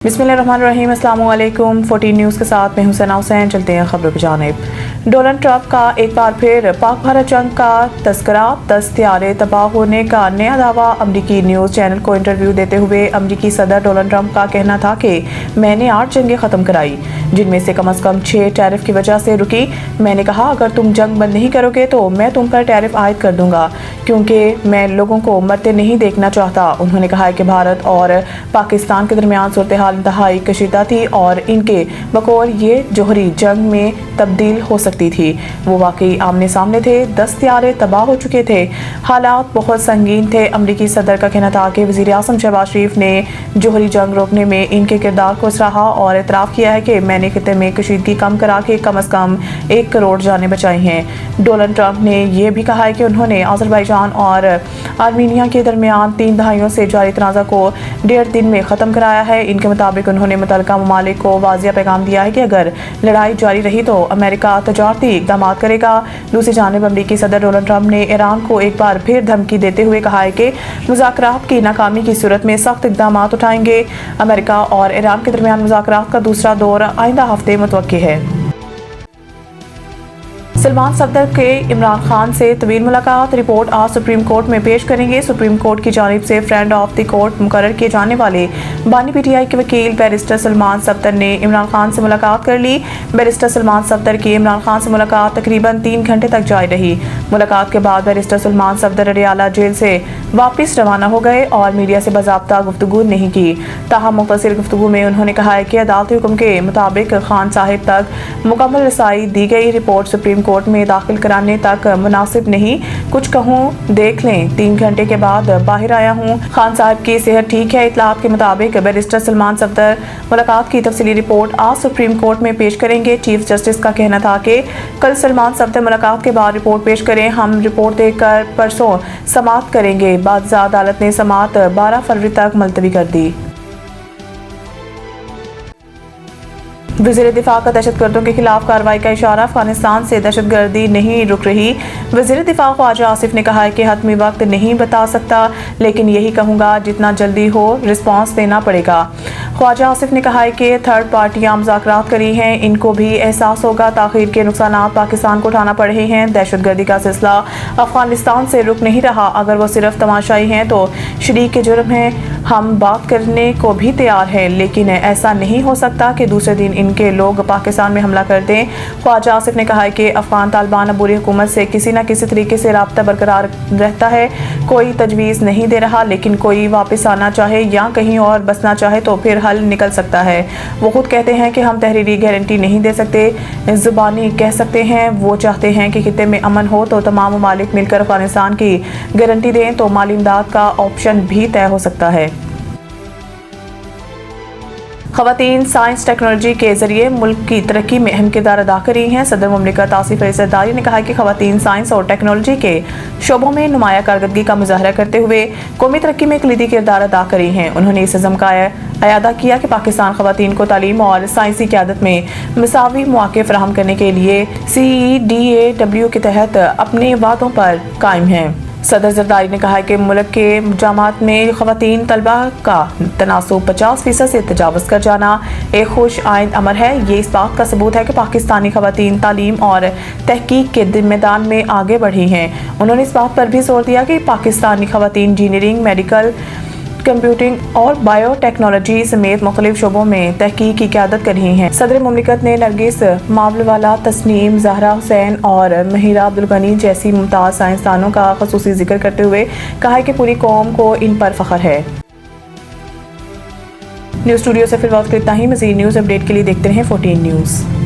बिस्मिल्लाहिर्रहमानिर्रहीम। अस्सलाम वालेकुम। 14 न्यूज़ के साथ मैं हुसैना हुसैन। चलते हैं खबरों की जानिब। डोनाल्ड ट्रंप का एक बार फिर पाक भारत जंग का तस्करा, 10 हथियारे तबाह होने का नया दावा। अमरीकी न्यूज़ चैनल को इंटरव्यू देते हुए अमरीकी सदर डोनाल्ड ट्रंप का कहना था कि मैंने 8 जंगें ख़त्म कराई, जिनमें से कम 6 टैरिफ की वजह से रुकी। मैंने कहा अगर तुम जंग बंद नहीं करोगे तो मैं तुम पर टैरिफ आयद कर दूंगा, क्योंकि मैं लोगों को मरते नहीं देखना चाहता। उन्होंने कहा कि भारत और पाकिस्तान के दरमियान सूरत इंतहाई कशीदा थी और इनके बकौल ये जोहरी जंग में तब्दील हो सकती थी। वो वाकई आमने सामने थे। 10 हथियारे तबाह हो चुके थे। हालात बहुत संगीन थे। अमरीकी सदर का कहना था कि वज़ीर आज़म शहबाज शरीफ ने जोहरी जंग रोकने में इनके किरदार को सराहा और एतराफ़ किया है कि मैंने खिते में कशीदगी कम करा के कम से कम 1 करोड़ जानें बचाई हैं। डोनाल्ड ट्रंप ने यह भी कहा है कि उन्होंने अज़रबैजान और आर्मीनिया के दरमियान 3 दहाइयों से जारी तनाज़ा को 1.5 दिन में ख़त्म कराया है। इनके मुताबिक उन्होंने मुतल्लिका ममालिक को वाज़िया पैगाम दिया है कि अगर लड़ाई जारी रही तो अमेरिका तजारती इक़दाम करेगा। दूसरी जानिब अमरीकी सदर डोनाल्ड ट्रंप ने ईरान को एक बार फिर धमकी देते हुए कहा है कि मुज़ाकरात की नाकामी की सूरत में सख्त इक़दाम उठाएंगे। अमेरिका और ईरान के दरमियान मुज़ाकरात का दूसरा दौर आइंदा हफ्ते मुतवक्की है। सलमान सफदर के इमरान खान से तवील मुलाकात। रिपोर्ट आज सुप्रीम कोर्ट में पेश करेंगे। सुप्रीम कोर्ट की जानिब से फ्रेंड ऑफ द कोर्ट मुकर्रर किए जाने वाले बानी पीटीआई के वकील बैरिस्टर सलमान सफदर ने इमरान खान से मुलाकात कर ली। बैरिस्टर सलमान सफदर की इमरान खान से मुलाकात तकरीबन 3 घंटे तक जारी रही। मुलाकात के बाद बैरिस्टर सलमान सफदर अडियाला जेल से वापस रवाना हो गए और मीडिया से बाज़ाब्ता गुफ्तगू नहीं की। ताहम मुख्तसर गुफ्तगू में उन्होंने कहा है कि अदालती हुक्म के मुताबिक खान साहिब तक मुकम्मल रसाई दी गई। रिपोर्ट सुप्रीम कोर्ट में दाखिल कराने तक मुनासिब नहीं। कुछ कहूँ देख लें, 3 घंटे के बाद बाहर आया हूँ। खान साहब की सेहत ठीक है। इतलात के मुताबिक बैरिस्टर सलमान सफदर मुलाकात की तफसीली रिपोर्ट आज सुप्रीम कोर्ट में पेश करेंगे। चीफ जस्टिस का कहना था कि कल सलमान सफदर मुलाकात के बाद रिपोर्ट पेश करें। हम रिपोर्ट देखकर परसों समाअत करेंगे। बाज़ अदालत ने समाअत 12 फरवरी तक मुलतवी कर दी। वज़ीर दिफा का दहशतगर्दों के खिलाफ कार्रवाई का इशारा। अफगानिस्तान से दहशतगर्दी नहीं रुक रही। वज़ीर दिफा ख्वाजा आसिफ ने कहा है कि हतमी वक्त नहीं बता सकता, लेकिन यही कहूँगा जितना जल्दी हो रिस्पांस देना पड़ेगा। ख्वाजा आसिफ ने कहा है कि थर्ड पार्टियाँ मुज़ाकरात करी हैं, इनको भी एहसास होगा ताख़ीर के नुकसानात पाकिस्तान को उठाना पड़ रहे हैं। दहशतगर्दी का सिलसिला अफगानिस्तान से रुक नहीं रहा। अगर वो सिर्फ तमाशाई हैं तो शरीक के जुर्म हैं। हम बात करने को भी तैयार हैं, लेकिन ऐसा नहीं हो सकता कि दूसरे दिन इनके लोग पाकिस्तान में हमला कर दें। ख्वाजा आसिफ ने कहा है कि अफगान तालिबान अबूरी हुकूमत से किसी न किसी तरीके से राब्ता बरकरार रहता है। कोई तजवीज़ नहीं दे रहा, लेकिन कोई वापस आना चाहे या कहीं और बसना चाहे तो फिर हल निकल सकता है। वो खुद कहते हैं कि हम तहरीरी गारंटी नहीं दे सकते, ज़ुबानी कह सकते हैं। वो चाहते हैं कि खित्ते में अमन हो तो तमाम ममालिक मिलकर अफगानिस्तान की गारंटी दें तो माली इमदाद का ऑप्शन भी तय हो सकता है। ख़वातीन साइंस टेक्नोलॉजी के जरिए मुल्क की तरक्की में अहम किरदार अदा कर रही हैं। सदर मुमलिकत आसिफ अली ज़रदारी ने कहा कि ख़वातीन साइंस और टेक्नोलॉजी के शोबों में नुमाया कारकर्दगी का मुजाहरा करते हुए कौमी तरक्की में कलीदी किरदार अदा कर रही हैं। उन्होंने इस अज़्म का अयादा किया कि पाकिस्तान ख़वातीन को तालीम और साइंसी क़यादत में मसावी मौक़े फ़राहम करने के लिए CEDAW के तहत अपने वादों पर कायम है। सदर ज़रदारी ने कहा कि मुल्क के जामात में ख़वातीन तलबा का तनासुब 50% से तजावज़ कर जाना एक खुश आइंद अमर है। ये इस बात का सबूत है कि पाकिस्तानी ख़वातीन तालीम और तहकीक के मैदान में आगे बढ़ी हैं। उन्होंने इस बात पर भी जोर दिया कि पाकिस्तानी ख़वातीन इंजीनियरिंग, मेडिकल, कंप्यूटिंग और बायोटेक्नोलॉजी समेत मुख्तलिफ शोबों में तहकीक की क़यादत कर रही हैं। सदर मुमलिकत ने नरगिस मावलवाला, तस्नीम, ज़हरा हुसैन और महिरा अब्दुल गनी जैसी मुमताज़ साइंसदानों का ख़ुसूसी जिक्र करते हुए कहा है कि पूरी कौम को इन पर फ़ख्र है। न्यूज़ स्टूडियो से फिर वक्त इतना ही। मज़ीद न्यूज़ अपडेट के लिए देखते रहें 14 न्यूज़।